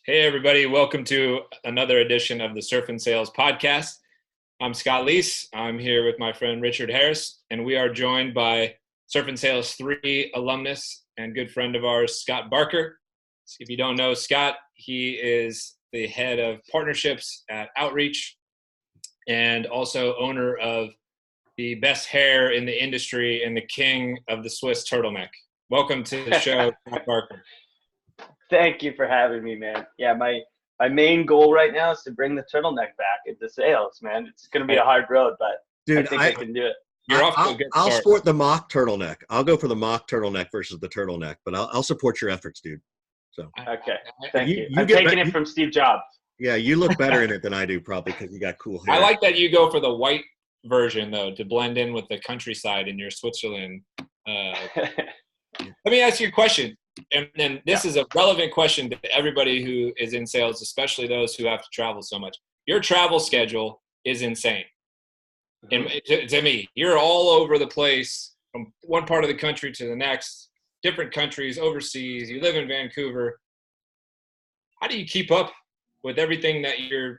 Hey, everybody. Welcome to another edition of the Surf and Sales podcast. I'm Scott Leese. I'm here with my friend Richard Harris, and we are joined by Surf and Sales 3 alumnus and good friend of ours, Scott Barker. If you don't know Scott, he is the head of partnerships at Outreach and also owner of the best hair in the industry and the king of the Swiss turtleneck. Welcome to the show, Scott Barker. Thank you for having me, man. Yeah, my main goal right now is to bring the turtleneck back into sales, man. It's going to be a hard road, but dude, I think I can do it. You're off to a good I'll start. sport the mock turtleneck. I'll go for the mock turtleneck versus the turtleneck, but I'll support your efforts, dude. So Okay, thank you. You I'm taking it from Steve Jobs. Yeah, you look better in it than I do, probably because you got cool hair. I like that you go for the white version, though, to blend in with the countryside in your Switzerland. Let me ask you a question. And this is a relevant question to everybody who is in sales, especially those who have to travel so much. Your travel schedule is insane. And to me, you're all over the place from one part of the country to the next, different countries, overseas. You live in Vancouver. How do you keep up with everything that you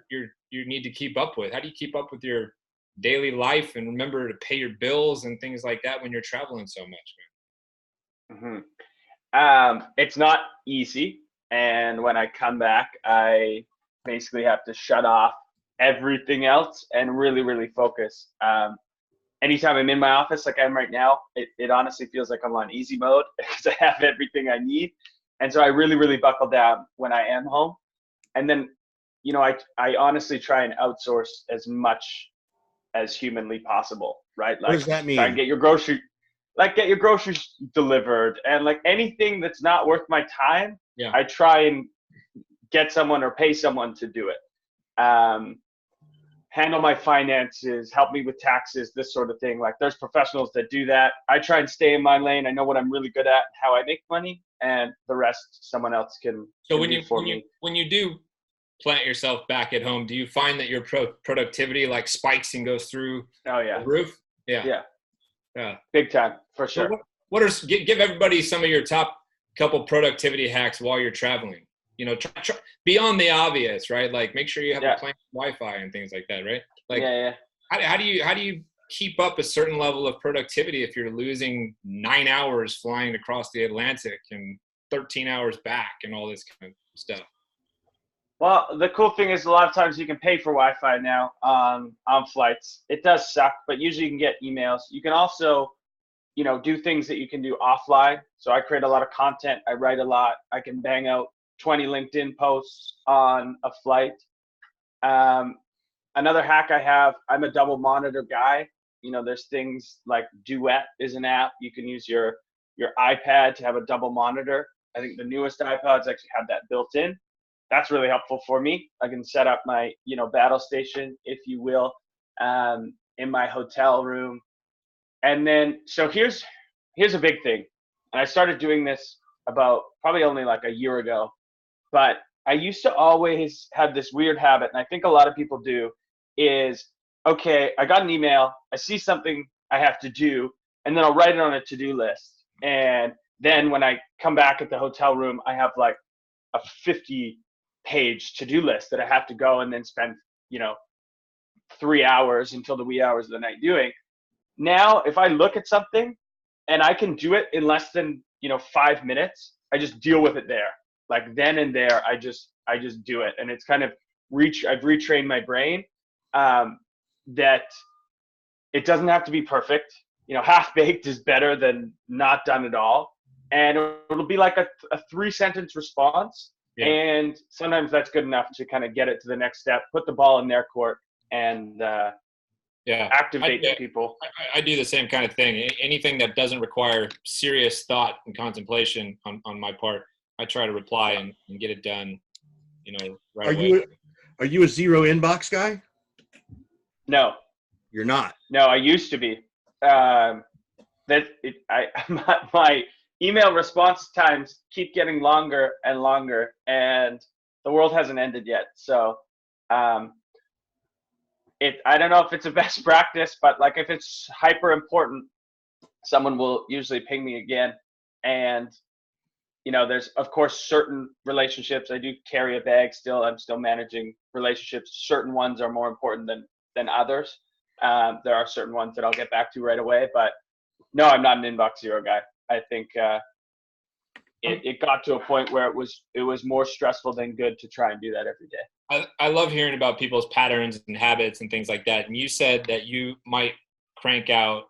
need to keep up with? How do you keep up with your daily life and remember to pay your bills and things like that when you're traveling so much, man? It's not easy, and when I come back, I basically have to shut off everything else and really focus. Anytime I'm in my office like I'm right now, it honestly feels like I'm on easy mode because I have everything I need, and so I really buckle down when I am home. And then, I honestly try and outsource as much as humanly possible, right? Like, what does that mean? Try and get your groceries delivered, and like anything that's not worth my time, I try and get someone or pay someone to do it. Handle my finances, help me with taxes, this sort of thing. Like, there's professionals that do that. I try and stay in my lane. I know what I'm really good at, how I make money, and the rest someone else can. So when you do plant yourself back at home, do you find that your productivity like spikes and goes through the roof? Yeah, big time, for sure. So give everybody some of your top couple productivity hacks while you're traveling. Try, beyond the obvious, right? Like, make sure you have a plan Wi-Fi and things like that, right? Like, how do you keep up a certain level of productivity if you're losing 9 hours flying across the Atlantic and 13 hours back and all this kind of stuff? Well, the cool thing is a lot of times you can pay for Wi-Fi now on flights. It does suck, but usually you can get emails. You can also, do things that you can do offline. So I create a lot of content. I write a lot. I can bang out 20 LinkedIn posts on a flight. Another hack I have, I'm a double monitor guy. There's things like Duet is an app. You can use your iPad to have a double monitor. I think the newest iPods actually have that built in. That's really helpful for me. I can set up my, battle station, if you will, in my hotel room. And then, so here's a big thing. And I started doing this about probably only like a year ago, but I used to always have this weird habit, and I think a lot of people do, is, okay, I got an email, I see something I have to do, and then I'll write it on a to-do list. And then when I come back at the hotel room, I have like a 50-page to-do list that I have to go and then spend, 3 hours until the wee hours of the night doing. Now, if I look at something and I can do it in less than, 5 minutes, I just deal with it there. Like, then and there, I just do it. And it's kind of I've retrained my brain that it doesn't have to be perfect. Half-baked is better than not done at all. And it'll be like a 3-sentence response. Yeah. And sometimes that's good enough to kind of get it to the next step, put the ball in their court, and activate the people. I do the same kind of thing. Anything that doesn't require serious thought and contemplation on my part, I try to reply and get it done, right away. Are you a zero inbox guy? No. You're not? No, I used to be. My email response times keep getting longer and longer, and the world hasn't ended yet. So I don't know if it's a best practice, but like, if it's hyper important, someone will usually ping me again. And there's of course certain relationships. I do carry a bag still. I'm still managing relationships. Certain ones are more important than others. There are certain ones that I'll get back to right away, but no, I'm not an inbox zero guy. I think it got to a point where it was more stressful than good to try and do that every day. I love hearing about people's patterns and habits and things like that. And you said that you might crank out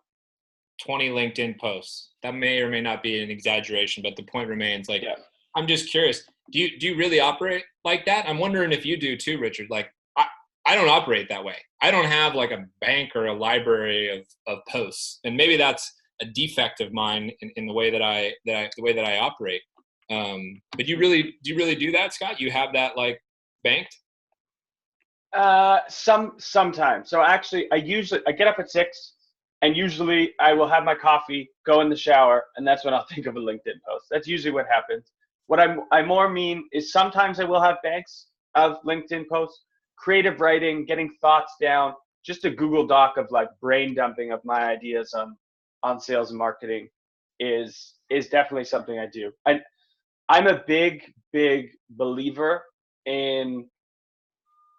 20 LinkedIn posts. That may or may not be an exaggeration, but the point remains, like, yeah. I'm just curious, do you really operate like that? I'm wondering if you do too, Richard. Like, I don't operate that way. I don't have like a bank or a library of posts, and maybe that's a defect of mine in the way that I operate. But do you really do that, Scott? You have that like banked? Sometimes. So actually, I get up at 6, and usually I will have my coffee, go in the shower, and that's when I'll think of a LinkedIn post. That's usually what happens. What I more mean is sometimes I will have banks of LinkedIn posts, creative writing, getting thoughts down, just a Google Doc of like brain dumping of my ideas on sales and marketing is definitely something I do. I'm a big believer in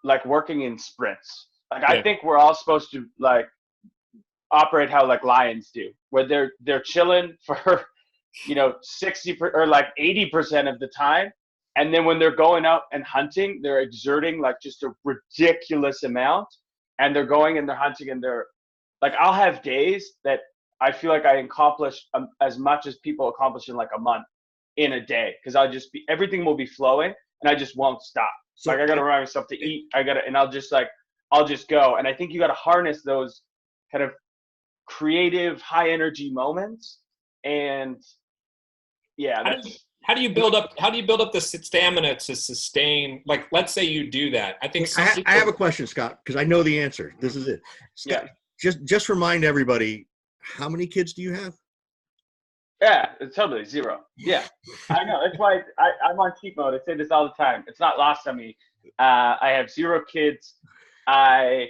like working in sprints. Like, yeah. I think we're all supposed to like operate how like lions do, where they're chilling for 60 or like 80% of the time, and then when they're going out and hunting, they're exerting like just a ridiculous amount, and they're going and they're hunting, and they're like, I'll have days that I feel like I accomplish as much as people accomplish in like a month in a day, because everything will be flowing and I just won't stop. So like, I gotta remind myself to eat, and I'll just go. And I think you gotta harness those kind of creative, high energy moments. And yeah, how do you build up the stamina to sustain? Like, let's say you do that. I think I have a question, Scott, because I know the answer. This is it. Scott, yeah. Just remind everybody, how many kids do you have? Yeah, it's totally 0. Yeah, I know. That's why I'm on cheat mode. I say this all the time. It's not lost on me. I have 0 kids. Yeah,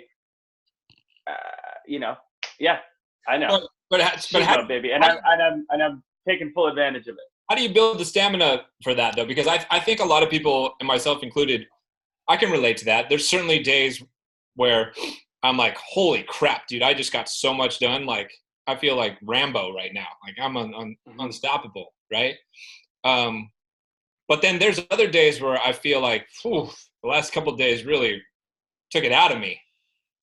I know. But how, baby, and I'm taking full advantage of it. How do you build the stamina for that, though? Because I think a lot of people, and myself included, I can relate to that. There's certainly days where I'm like, holy crap, dude, I just got so much done. Like, I feel like Rambo right now. Like, I'm unstoppable, right? But then there's other days where I feel like, the last couple of days really took it out of me,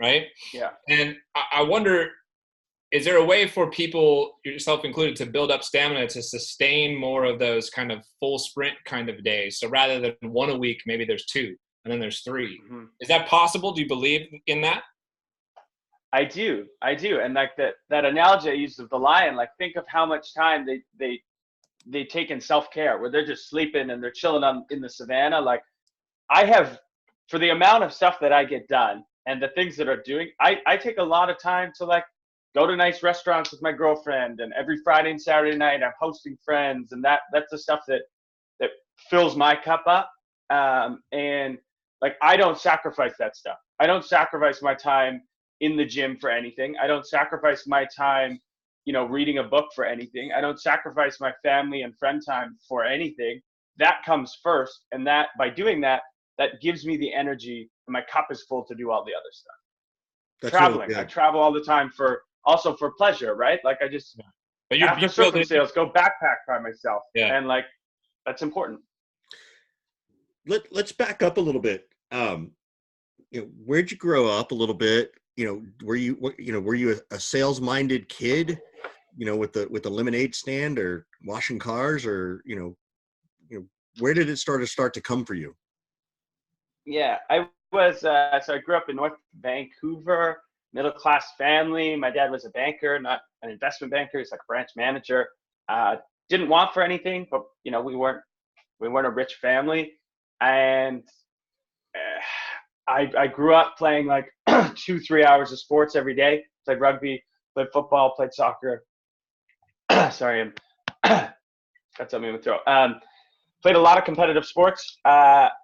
right? Yeah. And I wonder, is there a way for people, yourself included, to build up stamina to sustain more of those kind of full sprint kind of days? So rather than 1 a week, maybe there's 2, and then there's 3. Mm-hmm. Is that possible? Do you believe in that? I do. And like that analogy I used of the lion, like, think of how much time they take in self-care, where they're just sleeping and they're chilling in the savannah. Like, I have, for the amount of stuff that I get done and the things that are doing, I take a lot of time to like go to nice restaurants with my girlfriend, and every Friday and Saturday night I'm hosting friends, and that's the stuff that fills my cup up. And like, I don't sacrifice that stuff. I don't sacrifice my time in the gym for anything. I don't sacrifice my time, reading a book for anything. I don't sacrifice my family and friend time for anything. That comes first. And that, by doing that gives me the energy, and my cup is full to do all the other stuff. That's traveling. Really, I travel all the time for pleasure, right? Like, I just, after surfing sales, go backpack by myself. Yeah. And like, that's important. Let's back up a little bit. Where'd you grow up a little bit? Were you a sales-minded kid, with the lemonade stand, or washing cars, or where did it start to come for you? Yeah, I was so I grew up in North Vancouver, middle-class family. My dad was a banker, not an investment banker. He's like a branch manager. Didn't want for anything, but we weren't a rich family, and I grew up playing like 2-3 hours of sports every day. Played rugby, played football, played soccer. Sorry, got something in my throat. Played a lot of competitive sports.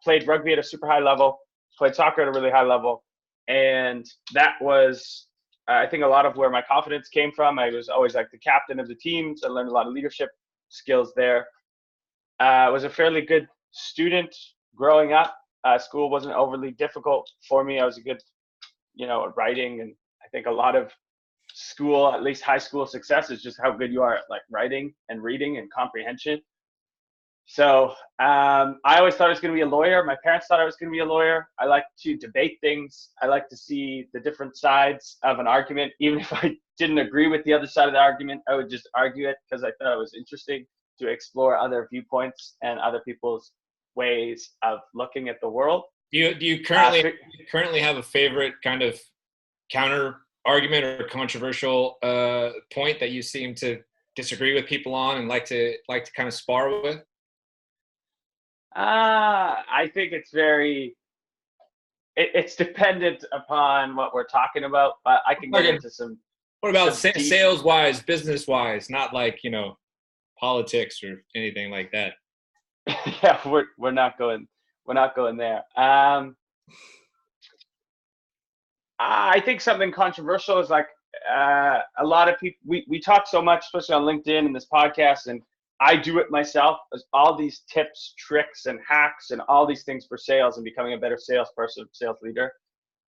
Played rugby at a super high level. Played soccer at a really high level, and that was, I think, a lot of where my confidence came from. I was always like the captain of the team, so I learned a lot of leadership skills there. Was a fairly good student growing up. School wasn't overly difficult for me. I was a good, at writing, and I think a lot of school, at least high school success, is just how good you are at like writing and reading and comprehension. So I always thought I was going to be a lawyer. My parents thought I was going to be a lawyer. I like to debate things. I like to see the different sides of an argument. Even if I didn't agree with the other side of the argument, I would just argue it because I thought it was interesting to explore other viewpoints and other people's ways of looking at the world. Do you currently have a favorite kind of counter argument or controversial point that you seem to disagree with people on and like to kind of spar with? I think it's it's dependent upon what we're talking about, but I can get into some. What about sales wise, business wise, not like, politics or anything like that? Yeah, we're not going there. I think something controversial is like a lot of people, we talk so much, especially on LinkedIn and this podcast, and I do it myself, all these tips, tricks, and hacks, and all these things for sales and becoming a better salesperson, sales leader.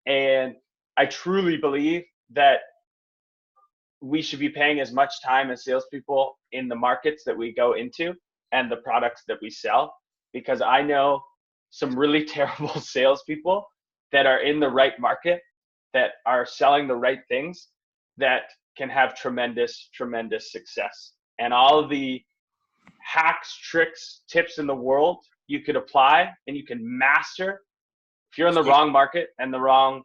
And I truly believe that we should be paying as much time as salespeople in the markets that we go into and the products that we sell, because I know some really terrible salespeople that are in the right market, that are selling the right things, that can have tremendous, tremendous success. And all of the hacks, tricks, tips in the world you could apply and you can master if you're in the wrong market and the wrong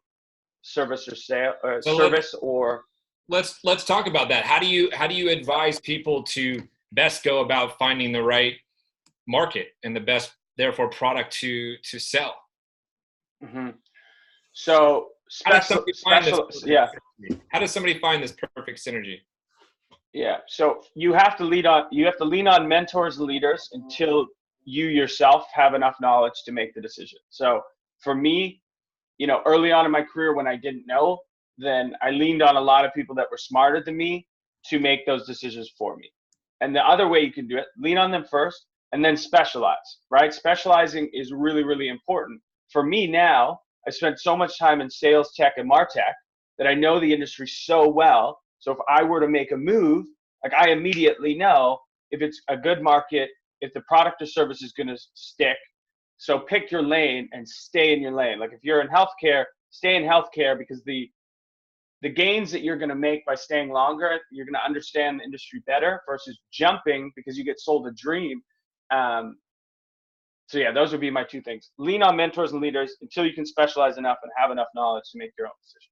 service or sale or service or. Let's talk about that. How do you advise people to best go about finding the right market and the best, therefore, product to sell? Mm-hmm. So how does somebody find this perfect synergy? Yeah. So you have to lean on mentors and leaders until you yourself have enough knowledge to make the decision. So for me, early on in my career when I didn't know, then I leaned on a lot of people that were smarter than me to make those decisions for me. And the other way you can do it, lean on them first and then specialize, right? Specializing is really, really important. For me now, I spent so much time in sales tech and MarTech that I know the industry so well. So if I were to make a move, like I immediately know if it's a good market, if the product or service is going to stick. So pick your lane and stay in your lane. Like if you're in healthcare, stay in healthcare, because the gains that you're going to make by staying longer, you're going to understand the industry better versus jumping because you get sold a dream. So yeah, those would be my two things. Lean on mentors and leaders until you can specialize enough and have enough knowledge to make your own decision.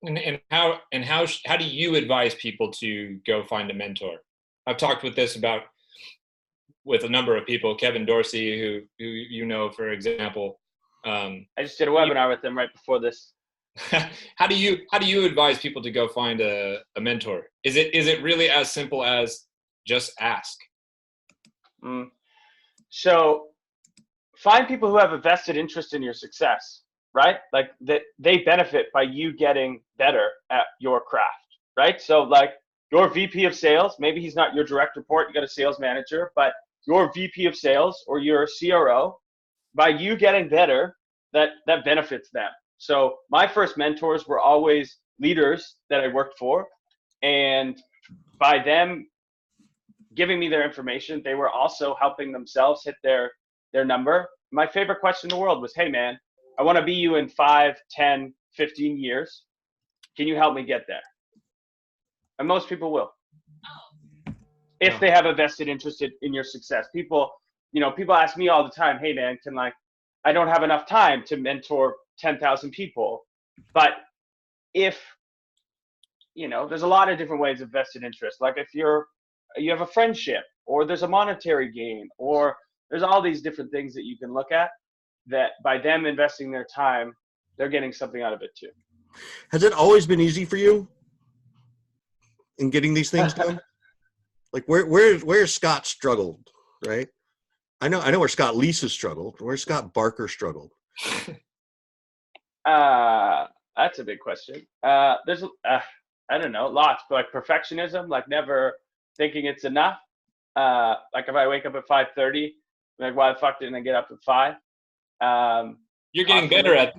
And how do you advise people to go find a mentor? I've talked with a number of people, Kevin Dorsey, who for example. I just did a webinar with him right before this. How do you advise people to go find a mentor? Is it really as simple as just ask? So find people who have a vested interest in your success, right? Like that they benefit by you getting better at your craft, right? So like your VP of sales, maybe he's not your direct report, you got a sales manager, but your VP of sales or your CRO, by you getting better, that benefits them. So my first mentors were always leaders that I worked for, and by them giving me their information, they were also helping themselves hit their number. My favorite question in the world was, hey man, I want to be you in 5, 10, 15 years. Can you help me get there? And most people will. If they have a vested interest in your success. People ask me all the time, hey man, I don't have enough time to mentor 10,000 people. But if, there's a lot of different ways of vested interest. Like if you have a friendship, or there's a monetary gain, or there's all these different things that you can look at, that by them investing their time, they're getting something out of it too. Has it always been easy for you in getting these things done? Like where Scott struggled, right? I know where Scott Lisa struggled. Where Scott Barker struggled. That's a big question. There's I don't know, lots, but like perfectionism, like never thinking it's enough. Like if I wake up at 5:30, like why the fuck didn't I get up at 5? You're getting better at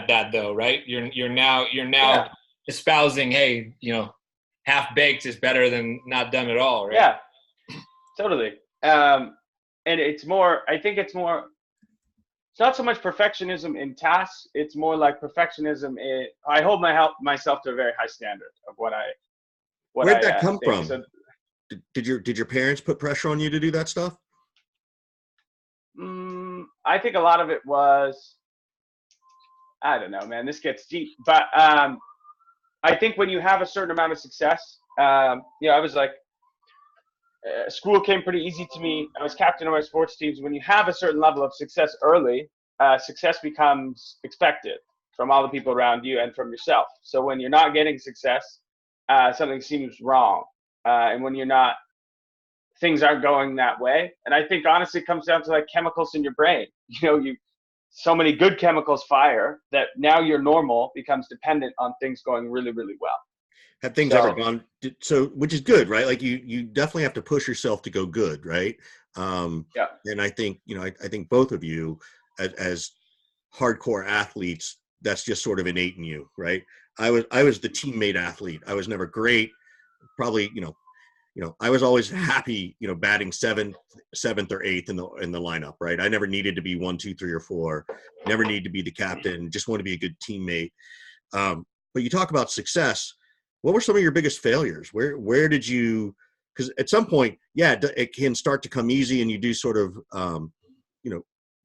that though, right? You're now Yeah. espousing, hey, half baked is better than not done at all, right? Yeah, totally. And it's more, I think it's not so much perfectionism in tasks. It's more like perfectionism I hold myself to a very high standard of what Where'd that come think. from? So, Did your parents put pressure on you to do that stuff? I think a lot of it was, I don't know, man, this gets deep, but I think when you have a certain amount of success, I was like, school came pretty easy to me. I was captain of my sports teams. When you have a certain level of success early, success becomes expected from all the people around you and from yourself. So when you're not getting success, something seems wrong. And when things aren't going that way. And I think honestly it comes down to like chemicals in your brain. So many good chemicals fire that now your normal becomes dependent on things going really, really well. Have things ever gone so, which is good, right? Like you definitely have to push yourself to go good, right? Yeah. And I think, I think both of you as hardcore athletes, that's just sort of innate in you, right? I was the teammate athlete. I was never great. Probably, I was always happy, batting seventh or eighth in the lineup, right? I never needed to be 1, 2, 3, or 4. Never needed to be the captain. Just want to be a good teammate. But you talk about success. What were some of your biggest failures? Where did you? Because at some point, yeah, it can start to come easy, and you do sort of,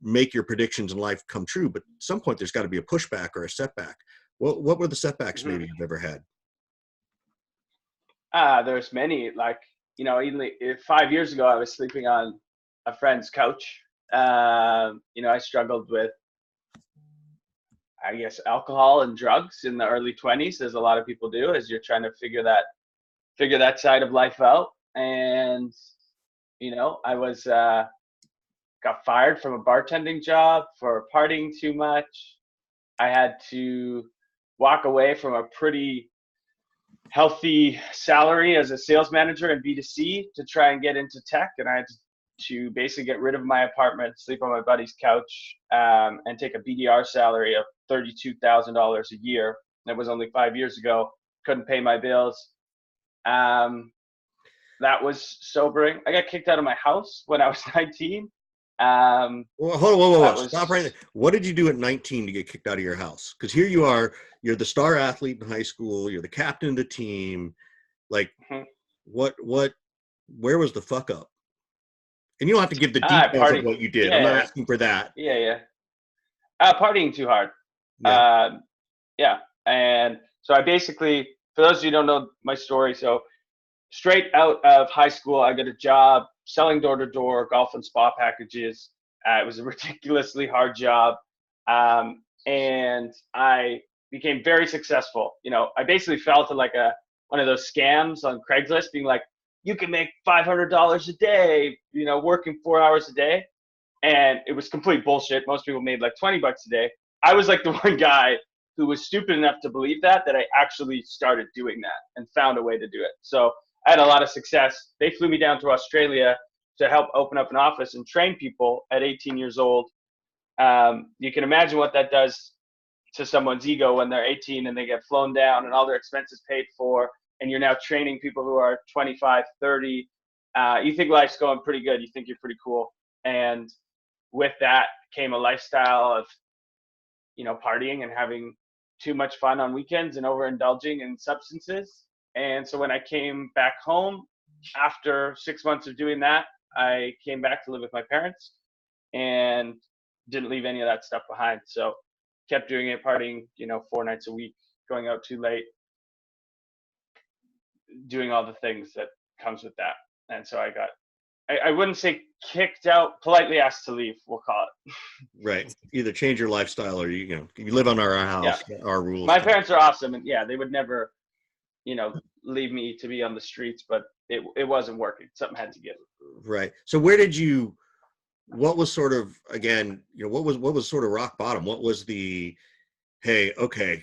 make your predictions in life come true. But at some point, there's got to be a pushback or a setback. What were the setbacks maybe you've ever had? There's many. Like, even 5 years ago, I was sleeping on a friend's couch. I struggled with, I guess, alcohol and drugs in the early 20s, as a lot of people do, as you're trying to figure that side of life out. And, I was, got fired from a bartending job for partying too much. I had to walk away from a pretty healthy salary as a sales manager in B2C to try and get into tech. And I had to basically get rid of my apartment, sleep on my buddy's couch, and take a BDR salary of $32,000 a year. That was only 5 years ago. Couldn't pay my bills. That was sobering. I got kicked out of my house when I was 19. Well, hold on. Stop right there. What did you do at 19 to get kicked out of your house? Because here you are, you're the star athlete in high school, you're the captain of the team. Like, where was the fuck up? And you don't have to give the details of what you did. I'm not asking for that. Yeah. Partying too hard. Yeah. And so I basically, for those of you who don't know my story, so straight out of high school, I got a job selling door-to-door golf and spa packages. It was a ridiculously hard job. And I became very successful. I basically fell to like one of those scams on Craigslist, being like, you can make $500 a day, working 4 hours a day. And it was complete bullshit. Most people made like $20 a day. I was like the one guy who was stupid enough to believe that I actually started doing that and found a way to do it. So I had a lot of success. They flew me down to Australia to help open up an office and train people at 18 years old. You can imagine what that does to someone's ego when they're 18 and they get flown down and all their expenses paid for, and you're now training people who are 25, 30. You think life's going pretty good. You think you're pretty cool. And with that came a lifestyle of, partying and having too much fun on weekends and overindulging in substances. And so when I came back home after 6 months of doing that, I came back to live with my parents and didn't leave any of that stuff behind. So kept doing it, partying, 4 nights a week, going out too late, doing all the things that comes with that. And so I wouldn't say kicked out, politely asked to leave, we'll call it. Right. Either change your lifestyle or you live on our house, our rules. My parents are awesome, and they would never, leave me to be on the streets, but it wasn't working. Something had to give. Right. So what was sort of, again, what was sort of rock bottom? What was the, hey, okay,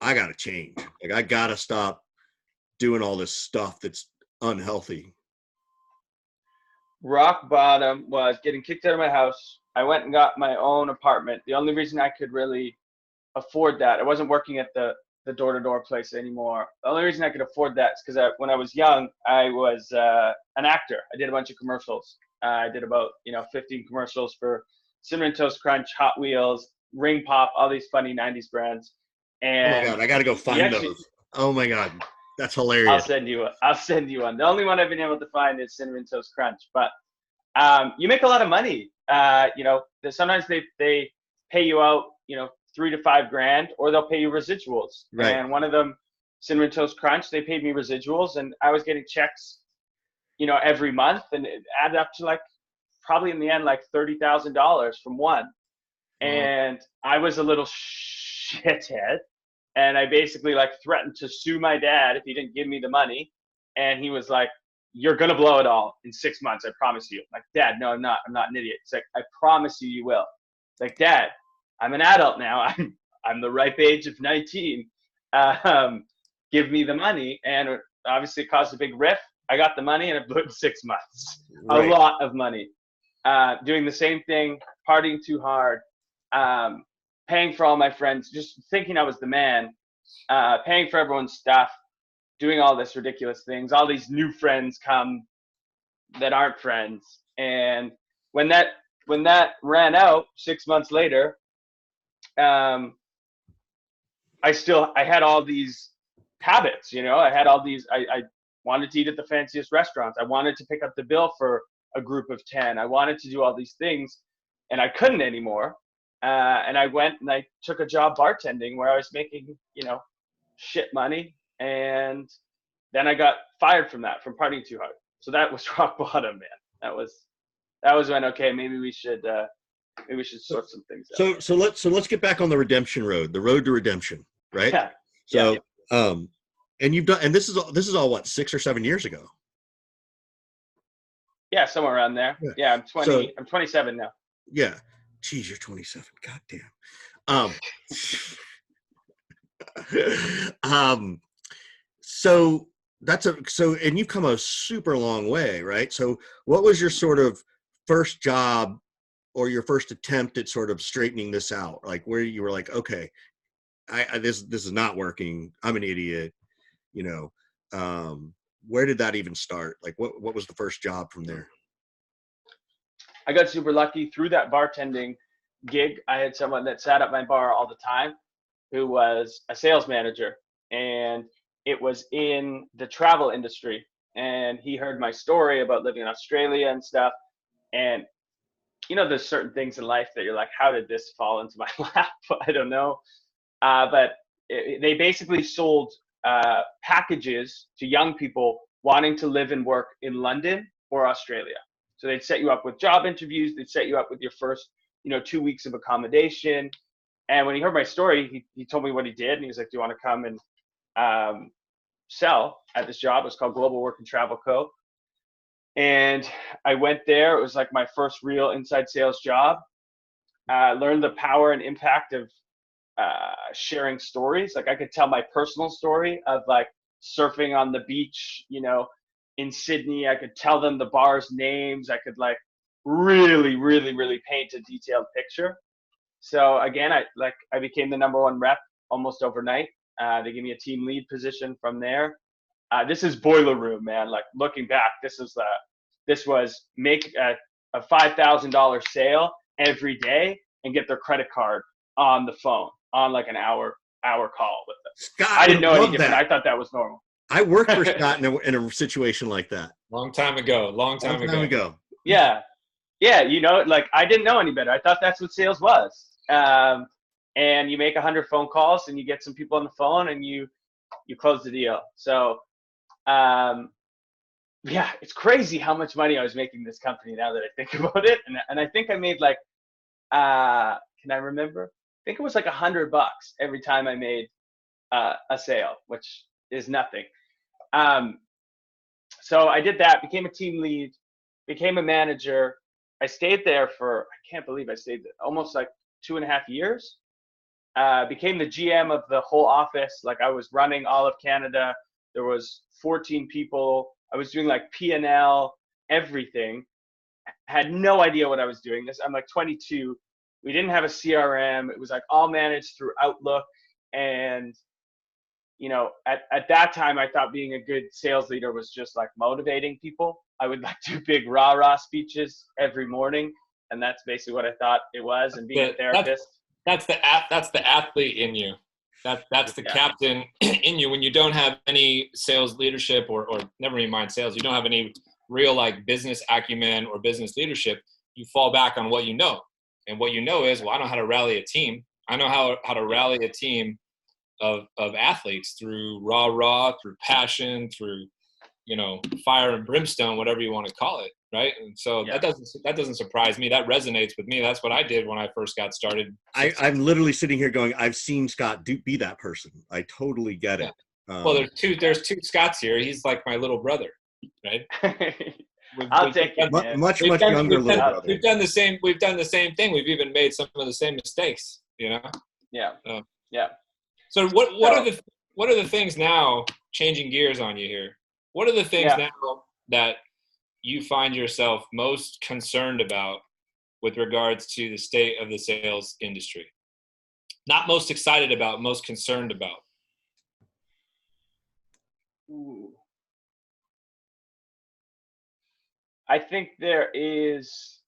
I got to change. Like, I got to stop doing all this stuff that's unhealthy? Rock bottom was getting kicked out of my house. I went and got my own apartment. The only reason I could really afford that, I wasn't working at the door-to-door place anymore. The only reason I could afford that is because when I was young, I was an actor. I did a bunch of commercials. I did about 15 commercials for Cinnamon Toast Crunch, Hot Wheels, Ring Pop, all these funny 90s brands. And oh my God, I got to go find those. Oh my God, that's hilarious. I'll send you one. The only one I've been able to find is Cinnamon Toast Crunch. But you make a lot of money. Sometimes they pay you out, $3 to $5 grand, or they'll pay you residuals. Right. And one of them, Cinnamon Toast Crunch, they paid me residuals, and I was getting checks, every month, and it added up to probably in the end $30,000 from one. And I was a little shithead, and I basically threatened to sue my dad if he didn't give me the money. And he was like, "You're gonna blow it all in 6 months, I promise you." I'm like, "Dad, no, I'm not. I'm not an idiot." It's like, "I promise you, you will." Like, "Dad, I'm an adult now. I'm the ripe age of 19. Give me the money." And obviously it caused a big rift. I got the money and it blew it in 6 months. Right. A lot of money. Doing the same thing, partying too hard, paying for all my friends, just thinking I was the man, paying for everyone's stuff, doing all this ridiculous things. All these new friends come that aren't friends. And when that ran out 6 months later, I had all these habits, I had all these, I wanted to eat at the fanciest restaurants. I wanted to pick up the bill for a group of 10. I wanted to do all these things, and I couldn't anymore. And I went and I took a job bartending where I was making, shit money. And then I got fired from partying too hard. So that was rock bottom, man. That was when, okay, maybe we should sort some things out. So let's get back on the redemption road, the road to redemption, right? Yeah. So, and you've done, and this is all what, 6 or 7 years ago? Yeah, somewhere around there. Yeah, I'm 20. So, I'm 27 now. Yeah. Geez, you're 27. God damn. So and you've come a super long way, right? So what was your sort of first job or your first attempt at sort of straightening this out? Like where you were like, okay, this is not working. I'm an idiot. Where did that even start? Like what was the first job from there? I got super lucky through that bartending gig. I had someone that sat at my bar all the time who was a sales manager, and it was in the travel industry. And he heard my story about living in Australia and stuff. And, there's certain things in life that you're like, how did this fall into my lap? I don't know. But they basically sold packages to young people wanting to live and work in London or Australia. So they'd set you up with job interviews. They'd set you up with your first, 2 weeks of accommodation. And when he heard my story, he told me what he did. And he was like, "Do you want to come and sell at this job?" It was called Global Work and Travel Co. And I went there. It was like my first real inside sales job. Learned the power and impact of sharing stories. Like I could tell my personal story of surfing on the beach, in Sydney. I could tell them the bars' names. I could really, really, really paint a detailed picture. So again, I became the #1 rep almost overnight. They gave me a team lead position from there. This is boiler room, man. Like looking back, this was make a $5,000 sale every day and get their credit card on the phone on an hour call with them. Scott, I didn't know any different. I thought that was normal. I worked for Scott in a situation like that. Long time ago. Yeah. Yeah. I didn't know any better. I thought that's what sales was. And you make 100 phone calls and you get some people on the phone and you close the deal. So, yeah, it's crazy how much money I was making this company now that I think about it. And I think I made can I remember? I think it was $100 every time I made a sale, which is nothing. So I did that, became a team lead, became a manager. I stayed there for, I can't believe I stayed there, almost 2.5 years. Became the GM of the whole office. I was running all of Canada. There was 14 people. I was doing like P&L, everything. Had no idea what I was doing. I'm like 22. We didn't have a CRM. It was like all managed through Outlook. And, you know, at that time, I thought being a good sales leader was just like motivating people. I would like do big rah-rah speeches every morning. And that's basically what I thought it was. And being a therapist. That's the athlete in you. That's the captain in you. When you don't have any sales leadership or never even mind sales, you don't have any real like business acumen or business leadership, you fall back on what you know. And what you know is, well, I know how to rally a team. I know how to rally a team of athletes through rah, through passion, through, you know, fire and brimstone, whatever you want to call it. Right. And so that doesn't surprise me. That resonates with me. That's what I did when I first got started. I'm literally sitting here going, I've seen Scott be that person. I totally get it. Well, there's two Scotts here. He's like my little brother, right? I'll take it, man. Much younger little brother. We've done the same thing. We've even made some of the same mistakes, you know? Yeah. So what are the things now, changing gears on you here? What are the things now that you find yourself most concerned about with regards to the state of the sales industry? Not most excited about, most concerned about. Ooh. I think there is,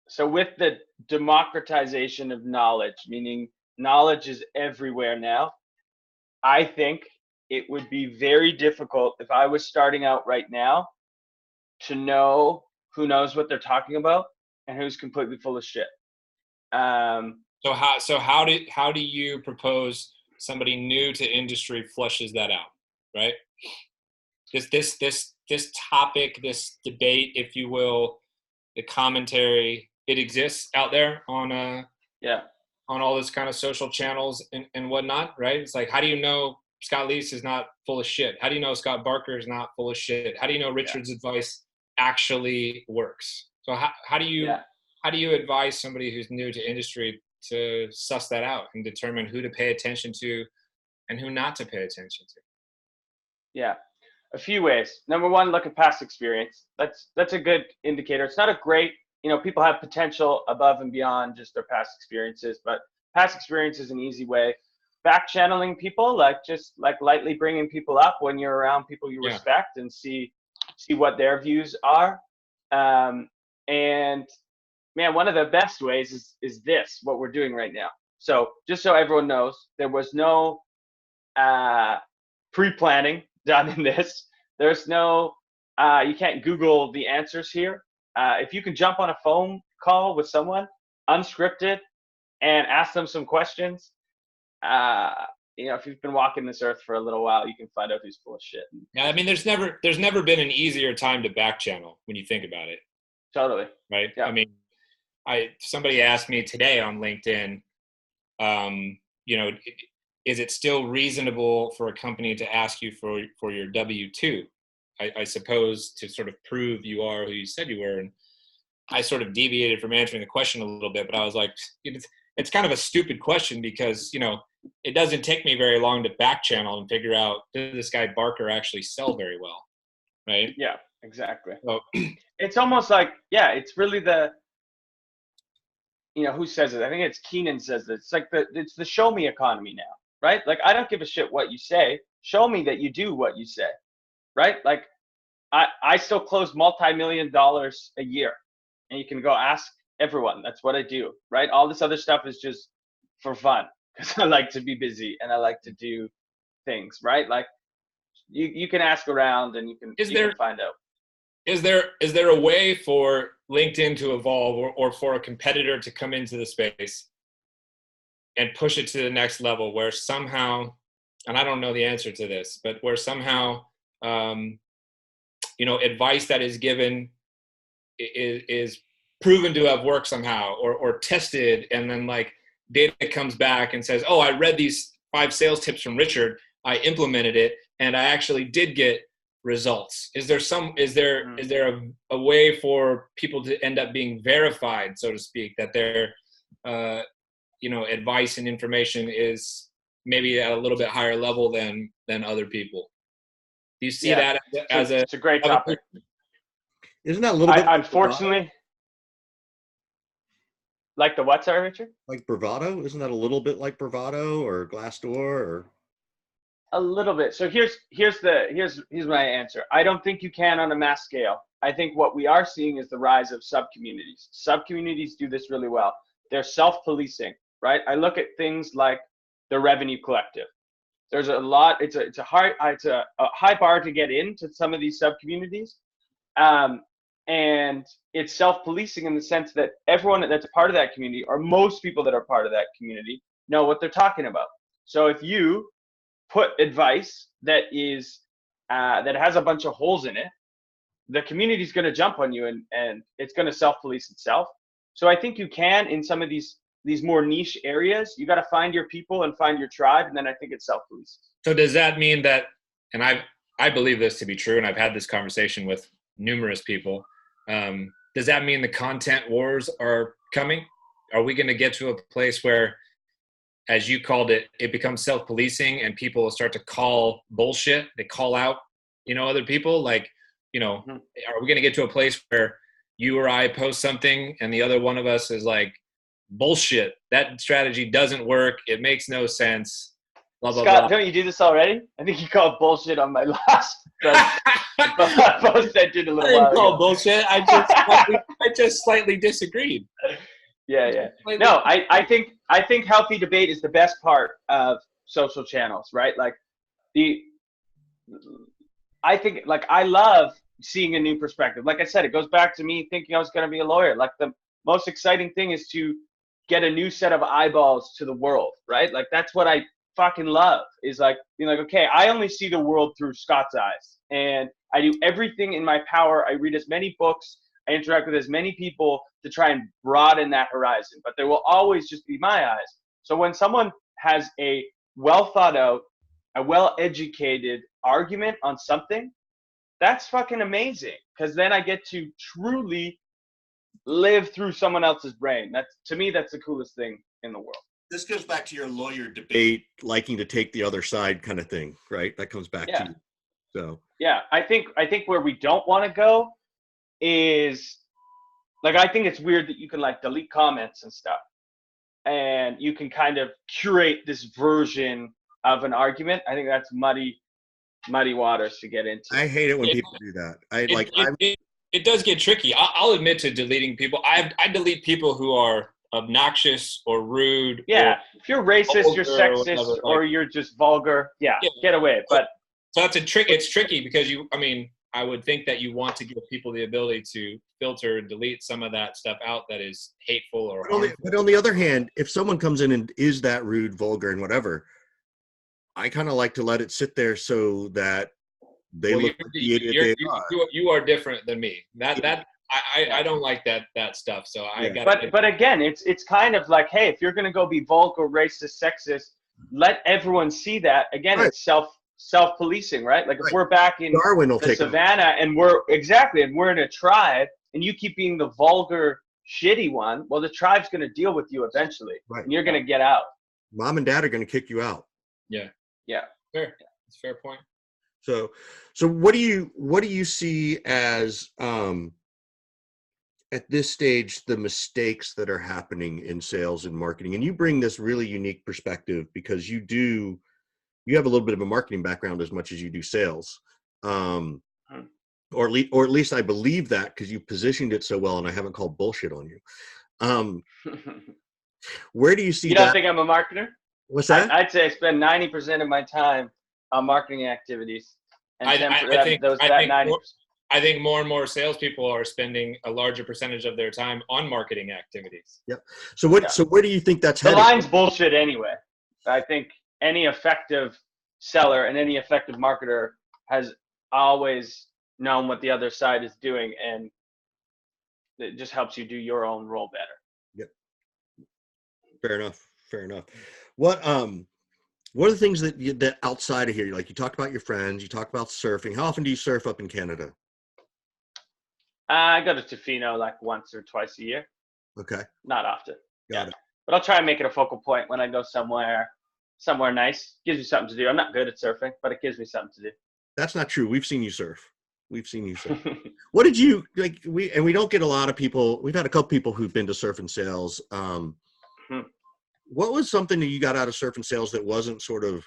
so with the democratization of knowledge, meaning knowledge is everywhere now, I think it would be very difficult if I was starting out right now to know who knows what they're talking about and who's completely full of shit. So how do you propose somebody new to industry flushes that out, right? This topic, this debate, if you will, the commentary, it exists out there on all this kind of social channels and whatnot, right? It's like, how do you know Scott Leese is not full of shit? How do you know Scott Barker is not full of shit? How do you know Richard's advice actually works? So how do you advise somebody who's new to industry to suss that out and determine who to pay attention to and who not to pay attention to? Yeah, a few ways. Number one, look at past experience. That's a good indicator. It's not a great, you know, people have potential above and beyond just their past experiences, but past experience is an easy way. Back channeling people, just lightly bringing people up when you're around people you respect and see what their views are. And man, one of the best ways is this, what we're doing right now. So just so everyone knows, there was no pre-planning done in this. There's no, you can't Google the answers here. If you can jump on a phone call with someone, unscripted, and ask them some questions, you know, if you've been walking this earth for a little while, you can find out who's full of shit. Yeah, I mean, there's never been an easier time to back channel when you think about it. Totally. Right. Yeah. I mean, somebody asked me today on LinkedIn, you know, is it still reasonable for a company to ask you for your W-2? I suppose to sort of prove you are who you said you were. And I sort of deviated from answering the question a little bit, but I was like, it's kind of a stupid question because, you know, it doesn't take me very long to back channel and figure out, does this guy Barker actually sell very well? Right? Yeah, exactly. So, it's almost like, it's really you know, who says it? I think it's Keenan says it. It's like it's the show me economy now, right? Like, I don't give a shit what you say. Show me that you do what you say, right? Like, I still close multi-million dollars a year, and you can go ask everyone. That's what I do, right? All this other stuff is just for fun because I like to be busy and I like to do things, right? Like, you can ask around and you can find out. Is there a way for LinkedIn to evolve or for a competitor to come into the space and push it to the next level where somehow, and I don't know the answer to this, but where somehow, you know, advice that is given is proven to have worked somehow or tested, and then like data comes back and says, oh, I read these 5 sales tips from Richard, I implemented it, and I actually did get results. Is there a way for people to end up being verified, so to speak, that their you know, advice and information is maybe at a little bit higher level than other people? Do you see that as it's a great topic. Isn't that a little bit unfortunately, like the what, sorry, Richard? like bravado? Isn't that a little bit like bravado or Glassdoor or? A little bit. So here's my answer. I don't think you can on a mass scale. I think what we are seeing is the rise of sub-communities. Sub-communities do this really well. They're self-policing, right? I look at things like the Revenue Collective. There's a lot. It's a high bar to get into some of these sub-communities, and it's self-policing in the sense that everyone that's a part of that community, or most people that are part of that community, know what they're talking about. So if you put advice that is that has a bunch of holes in it, the community is going to jump on you, and it's going to self-police itself. So I think you can, in some of these more niche areas, you got to find your people and find your tribe, and then I think it self-polices. So does that mean that, and I believe this to be true, and I've had this conversation with numerous people, does that mean the content wars are coming? Are we going to get to a place where, as you called it, it becomes self-policing and people will start to call bullshit? They call out, other people. Like, are we going to get to a place where you or I post something and the other one of us is like, bullshit, that strategy doesn't work, it makes no sense, blah, blah, Scott, blah. don't you do this already? I think you called bullshit on my last post I did a little while ago. Call bullshit. I just slightly disagreed. Yeah. No, I think healthy debate is the best part of social channels, right? Like I love seeing a new perspective. Like I said, it goes back to me thinking I was going to be a lawyer. Like the most exciting thing is to get a new set of eyeballs to the world, right? Like that's what I fucking love, is like being like, okay, I only see the world through Scott's eyes, and I do everything in my power. I read as many books, I interact with as many people to try and broaden that horizon, but there will always just be my eyes. So when someone has a well thought out, a well educated argument on something, that's fucking amazing, because then I get to truly live through someone else's brain. To me, that's the coolest thing in the world. This goes back to your lawyer debate, liking to take the other side kind of thing, right? That comes back to you. So yeah, I think where we don't want to go is, like, I think it's weird that you can like delete comments and stuff, and you can kind of curate this version of an argument. I think that's muddy waters to get into. I hate it when people do that. It does get tricky. I'll admit to deleting people. I delete people who are obnoxious or rude. Yeah, or if you're racist, you're sexist, or you're just vulgar. Yeah, get away. But so that's a trick. It's tricky because I would think that you want to give people the ability to filter and delete some of that stuff out that is hateful or harmful. But on the other hand, if someone comes in and is that rude, vulgar, and whatever, I kind of like to let it sit there so that they look like the idiot they are. You are different than me. I don't like that stuff. So I got. But again, it's kind of like, hey, if you're gonna go be vulgar, racist, sexist, let everyone see that. Again, right. It's self-policing, right? Like if we're back in the savannah and we're in a tribe, and you keep being the vulgar, shitty one, well, the tribe's gonna deal with you eventually, right. And you're gonna get out. Mom and dad are gonna kick you out. Yeah. Fair. That's a fair point. So what do you see as at this stage the mistakes that are happening in sales and marketing? And you bring this really unique perspective because you have a little bit of a marketing background as much as you do sales, or at least I believe that because you positioned it so well, and I haven't called bullshit on you. Where do you see? You don't think I'm a marketer? What's that? I'd say I spend 90% of my time on marketing activities. And I think more and more salespeople are spending a larger percentage of their time on marketing activities. Yep. So where do you think that's headed? The line's bullshit anyway. I think any effective seller and any effective marketer has always known what the other side is doing, and it just helps you do your own role better. Yep. Fair enough. What are the things that outside of here, like you talked about your friends, you talk about surfing. How often do you surf up in Canada? I go to Tofino like once or twice a year. Okay. Not often. Got it. But I'll try and make it a focal point when I go somewhere nice. Gives me something to do. I'm not good at surfing, but it gives me something to do. That's not true. We've seen you surf. We've seen you surf. What did you like? We don't get a lot of people. We've had a couple people who've been to surf and sales. What was something that you got out of surf and sales that wasn't sort of,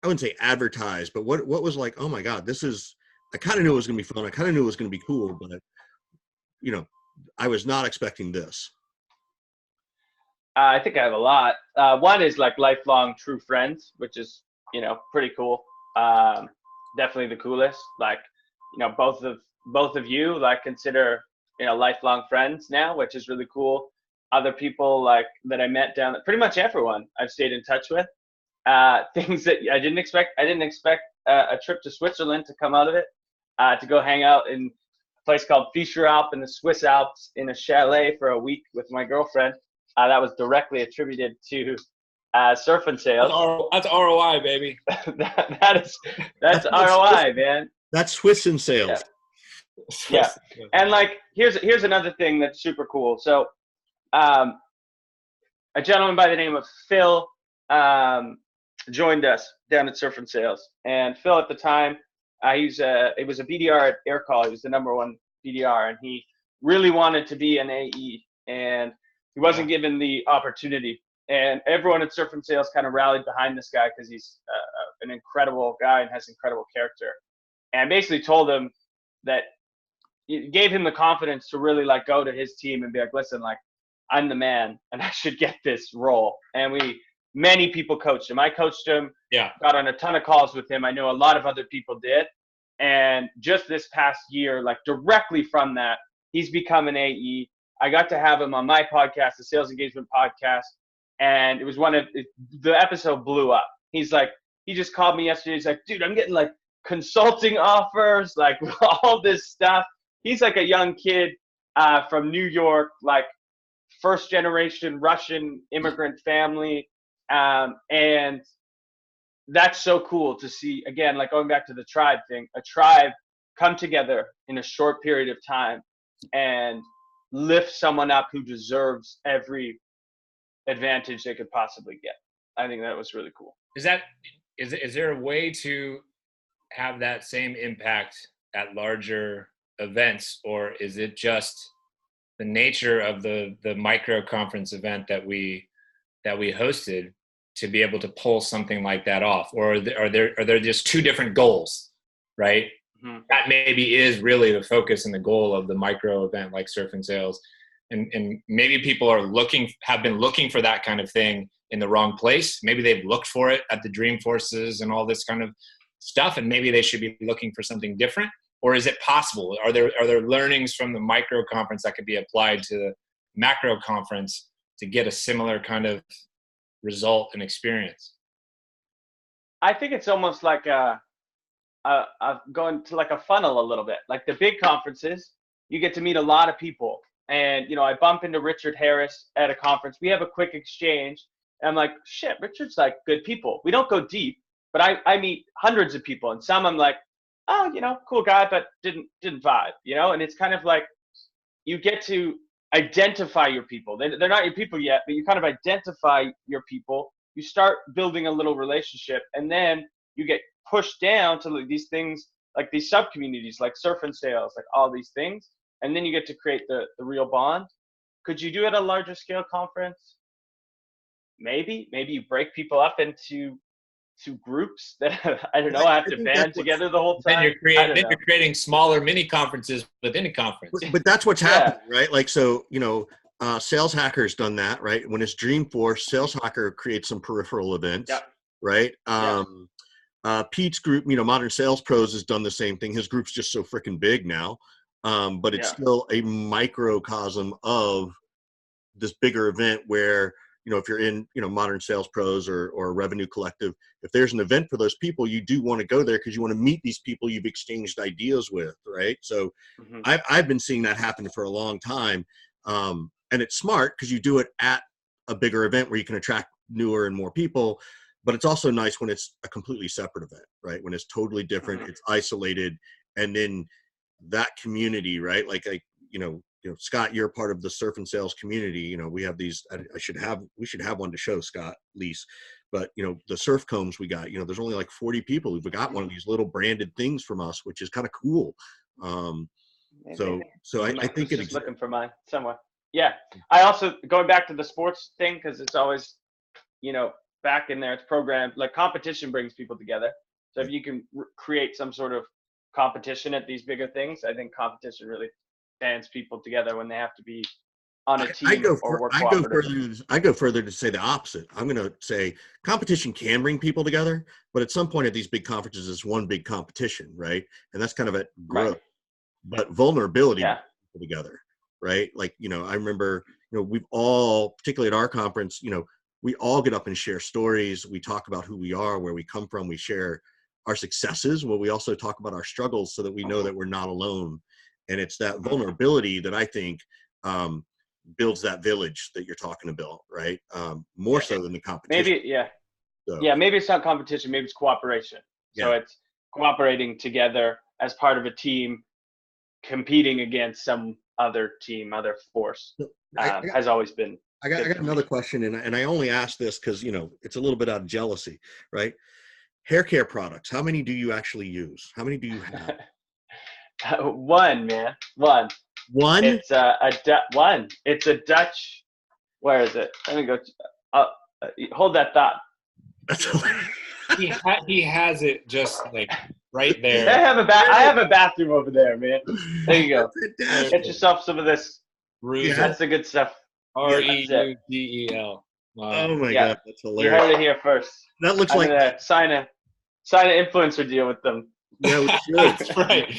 I wouldn't say advertised, but what was like, oh my God, this is, I kind of knew it was going to be fun. I kind of knew it was going to be cool, but I was not expecting this. I think I have a lot. One is like lifelong true friends, which is, pretty cool. Definitely the coolest. Like, both of you like consider, lifelong friends now, which is really cool. Other people like that I met down, pretty much everyone I've stayed in touch with. Things that I didn't expect. I didn't expect a trip to Switzerland to come out of it, to go hang out in a place called Fischeralp in the Swiss Alps in a chalet for a week with my girlfriend. That was directly attributed to surf and sales. That's ROI, baby. that's ROI, man. That's Swiss and sales. Yeah. And like, here's another thing that's super cool. So, a gentleman by the name of Phil joined us down at Surf and Sales. And Phil at the time, it was a BDR at Aircall. He was the #1 BDR, and he really wanted to be an AE, and he wasn't given the opportunity. And everyone at Surf and Sales kind of rallied behind this guy because he's an incredible guy and has incredible character. And basically told him that, it gave him the confidence to really like go to his team and be like, listen, like, I'm the man and I should get this role. And many people coached him. I coached him, got on a ton of calls with him. I know a lot of other people did. And just this past year, like directly from that, he's become an AE. I got to have him on my podcast, the Sales Engagement Podcast. And it was the episode blew up. He just called me yesterday. He's like, dude, I'm getting like consulting offers, like all this stuff. He's like a young kid from New York, like first generation Russian immigrant family. And that's so cool to see, again, like going back to the tribe thing, a tribe come together in a short period of time and lift someone up who deserves every advantage they could possibly get. I think that was really cool. Is there a way to have that same impact at larger events, or is it just the nature of the micro conference event that we hosted to be able to pull something like that off? Or are there just two different goals, right? Mm-hmm. That maybe is really the focus and the goal of the micro event like Surf and Sales. And maybe people have been looking for that kind of thing in the wrong place. Maybe they've looked for it at the Dreamforces and all this kind of stuff, and maybe they should be looking for something different. Or is it possible? Are there learnings from the micro conference that could be applied to the macro conference to get a similar kind of result and experience? I think it's almost like going to like a funnel a little bit. Like the big conferences, you get to meet a lot of people. And, I bump into Richard Harris at a conference. We have a quick exchange. And I'm like, shit, Richard's like good people. We don't go deep, but I meet hundreds of people. And some I'm like, oh, cool guy, but didn't vibe, And it's kind of like you get to identify your people. They're not your people yet, but you kind of identify your people. You start building a little relationship, and then you get pushed down to these things, like these sub-communities, like Surf and Sales, like all these things. And then you get to create the real bond. Could you do it at a larger scale conference? Maybe you break people up into two groups that I don't know, have to band together the whole time. Then you're creating smaller mini conferences within a conference. But that's what's happening, right? Like, so, Sales Hacker's done that, right? When it's Dreamforce, Sales Hacker creates some peripheral events, right? Pete's group, Modern Sales Pros has done the same thing. His group's just so freaking big now. But it's still a microcosm of this bigger event where, if you're in, Modern Sales Pros or Revenue Collective, if there's an event for those people, you do want to go there because you want to meet these people you've exchanged ideas with, right? So I've been seeing that happen for a long time. And it's smart because you do it at a bigger event where you can attract newer and more people. But it's also nice when it's a completely separate event, right? When it's totally different, it's isolated, and then that community, right? Like, Scott, you're part of the Surf and Sales community. We have these, we should have one to show Scott, Lise, but the surf combs we got, there's only like 40 people who've got one of these little branded things from us, which is kind of cool. So I think it's just looking for mine somewhere. Yeah. I also, going back to the sports thing, because it's always, back in there, it's programmed, like competition brings people together. So if you can create some sort of competition at these bigger things, I think competition really bands people together when they have to be on a team or work cooperatively. I go further to say the opposite. I'm going to say competition can bring people together, but at some point at these big conferences, it's one big competition, right? And that's kind of at growth. Right. But vulnerability brings people together, right? Like, I remember, we've all, particularly at our conference, we all get up and share stories. We talk about who we are, where we come from. We share our successes, but we also talk about our struggles so that we know that we're not alone. And it's that vulnerability that I think builds that village that you're talking about, right? More so than the competition. Maybe it's not competition, maybe it's cooperation. So it's cooperating together as part of a team, competing against some other team, other force, has always been. I got another question, and I only ask this because, it's a little bit out of jealousy, right? Hair care products, how many do you actually use? How many do you have? One, man. One. One? It's one. It's a Dutch. Where is it? Let me go. Hold that thought. That's hilarious. He has it just like right there. I have a bathroom over there, man. There you go. Get yourself some of this. Ruse. That's the good stuff. REUDEL. Wow. Oh my God, that's hilarious. You heard it here first. That looks like gonna sign an influencer deal with them. Yeah, we should. That's right.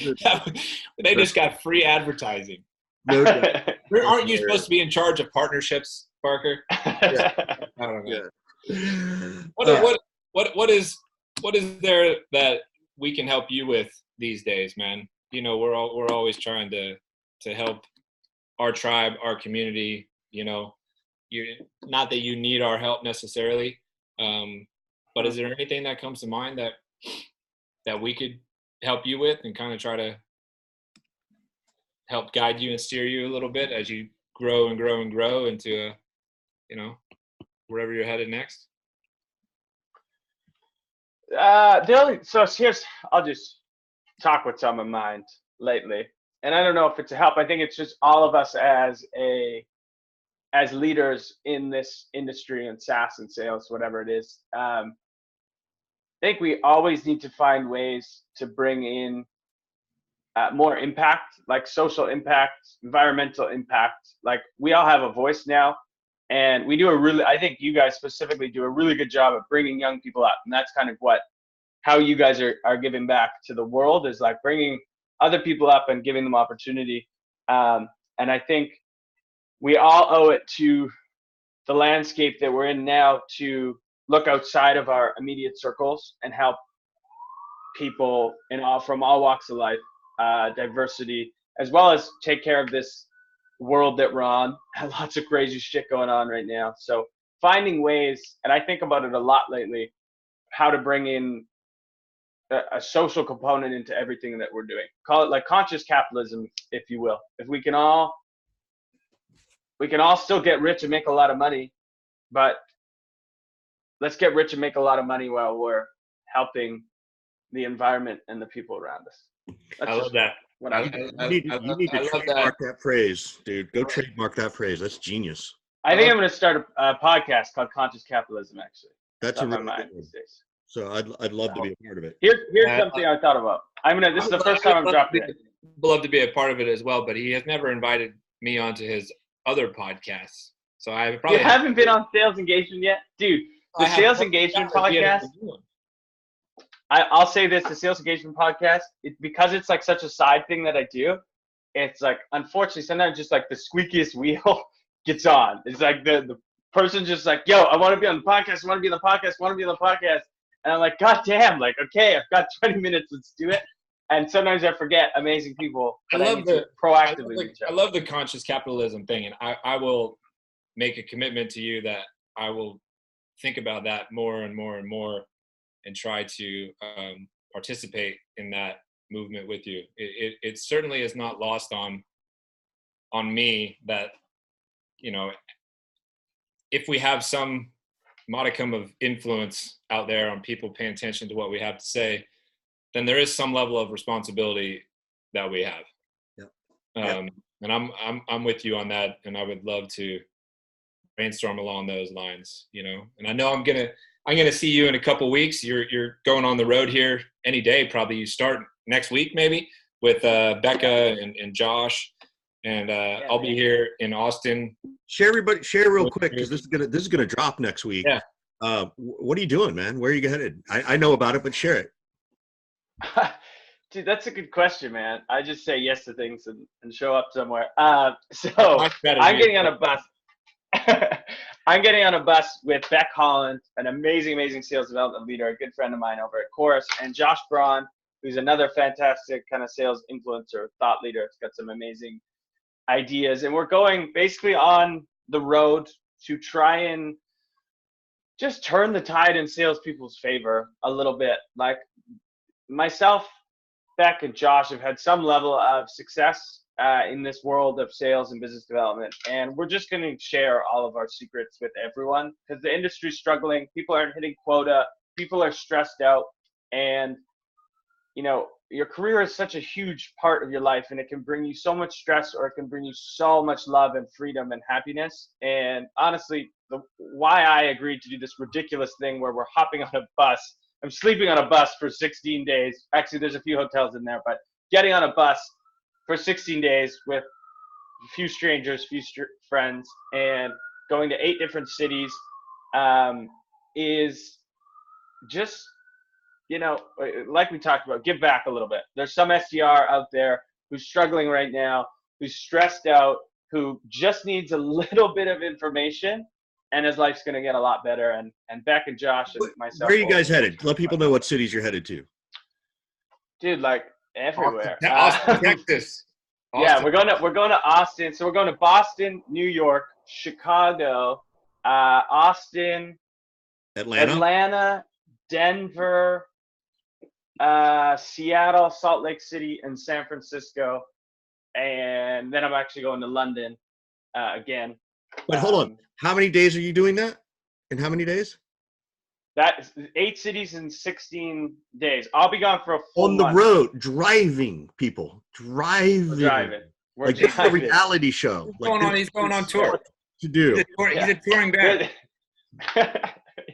They just got free advertising. No doubt. Aren't you supposed to be in charge of partnerships, Parker? Yeah. I don't know. Yeah. What is there that we can help you with these days, man? We're always trying to help our tribe, our community. Not that you need our help necessarily, but is there anything that comes to mind that we could help you with and kind of try to help guide you and steer you a little bit as you grow and grow and grow into wherever you're headed next? I'll just talk what's on my mind lately, and I don't know if it's a help. I think it's just all of us as leaders in this industry and SaaS and sales, whatever it is. I think we always need to find ways to bring in more impact, like social impact, environmental impact. Like we all have a voice now, and we do I think you guys specifically do a really good job of bringing young people up. And that's kind of how you guys are giving back to the world, is like bringing other people up and giving them opportunity. And I think we all owe it to the landscape that we're in now to look outside of our immediate circles and help people from all walks of life, diversity, as well as take care of this world that we're on. Lots of crazy shit going on right now. So finding ways, and I think about it a lot lately, how to bring in a social component into everything that we're doing. Call it like conscious capitalism, if you will. If we can all still get rich and make a lot of money, but let's get rich and make a lot of money while we're helping the environment and the people around us. I love that. You need to trademark that phrase, dude. Go trademark that phrase. That's genius. I think I'm going to start a podcast called Conscious Capitalism, actually. That's a really mind good these days. So I'd love to be a part of it. Here's something I thought about. This is the first time I'm dropping it. I'd love to be a part of it as well, but he has never invited me onto his other podcasts. So I probably haven't been on Sales Engagement yet? Dude, the Sales Engagement podcast, I'll say this, the Sales Engagement podcast, because it's like such a side thing that I do, it's like, unfortunately, sometimes just like the squeakiest wheel gets on. It's like the person's just like, yo, I want to be on the podcast, I want to be on the podcast, I want to be on the podcast. And I'm like, God damn, like, okay, I've got 20 minutes, let's do it. And sometimes I forget amazing people. I love the conscious capitalism thing. And I will make a commitment to you that I will think about that more and more and more and try to participate in that movement with you. It certainly is not lost on me that, if we have some modicum of influence out there on people paying attention to what we have to say, then there is some level of responsibility that we have. Yep. And I'm with you on that, and I would love to brainstorm along those lines, you know. And I know I'm gonna see you in a couple weeks. You're going on the road here any day, probably. You start next week maybe with Becca and Josh, and I'll be here in Austin. Share real quick, because this is gonna drop next week. Yeah. What are you doing, man? Where are you headed? I know about it, but share it. Dude, that's a good question, man. I just say yes to things and show up somewhere. So I'm getting on a bus. I'm getting on a bus with Beck Holland, an amazing sales development leader, a good friend of mine over at Chorus, and Josh Braun, who's another fantastic kind of sales influencer, thought leader. It's got some amazing ideas. And we're going basically on the road to try and just turn the tide in salespeople's favor a little bit. Like myself, Beck, and Josh have had some level of success in this world of sales and business development. And we're just going to share all of our secrets with everyone, because the industry's struggling. People aren't hitting quota. People are stressed out. And, you know, your career is such a huge part of your life, and it can bring you so much stress, or it can bring you so much love and freedom and happiness. And honestly, why I agreed to do this ridiculous thing where we're hopping on a bus. I'm sleeping on a bus for 16 days. Actually, there's a few hotels in there, but getting on a bus for 16 days with a few strangers, friends, and going to 8 different cities is just, you know, like we talked about, give back a little bit. There's some SDR out there who's struggling right now, who's stressed out, who just needs a little bit of information, and his life's going to get a lot better. And Beck and Josh and myself. Where are you guys headed? Let people know what cities you're headed to. Dude, like everywhere. Austin, Texas. Austin. Yeah, we're going to Austin. So we're going to Boston, New York, Chicago, Austin, Atlanta, Denver, Seattle, Salt Lake City, and San Francisco. And then I'm actually going to London again. But hold on. How many days are you doing that? In how many days? That's 8 cities in 16 days. I'll be gone for a full month. On the road, driving, people. Driving. We're driving. Like this is a reality show. He's going on tour. To do. He's a touring band.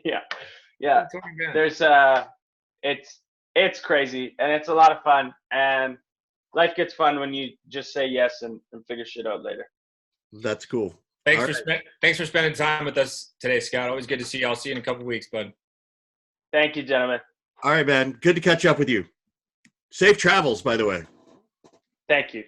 Yeah. There's it's crazy, and it's a lot of fun, and life gets fun when you just say yes and figure shit out later. That's cool. Thanks for spending time with us today, Scott. Always good to see you. I'll see you in a couple of weeks, bud. Thank you, gentlemen. All right, man. Good to catch up with you. Safe travels, by the way. Thank you.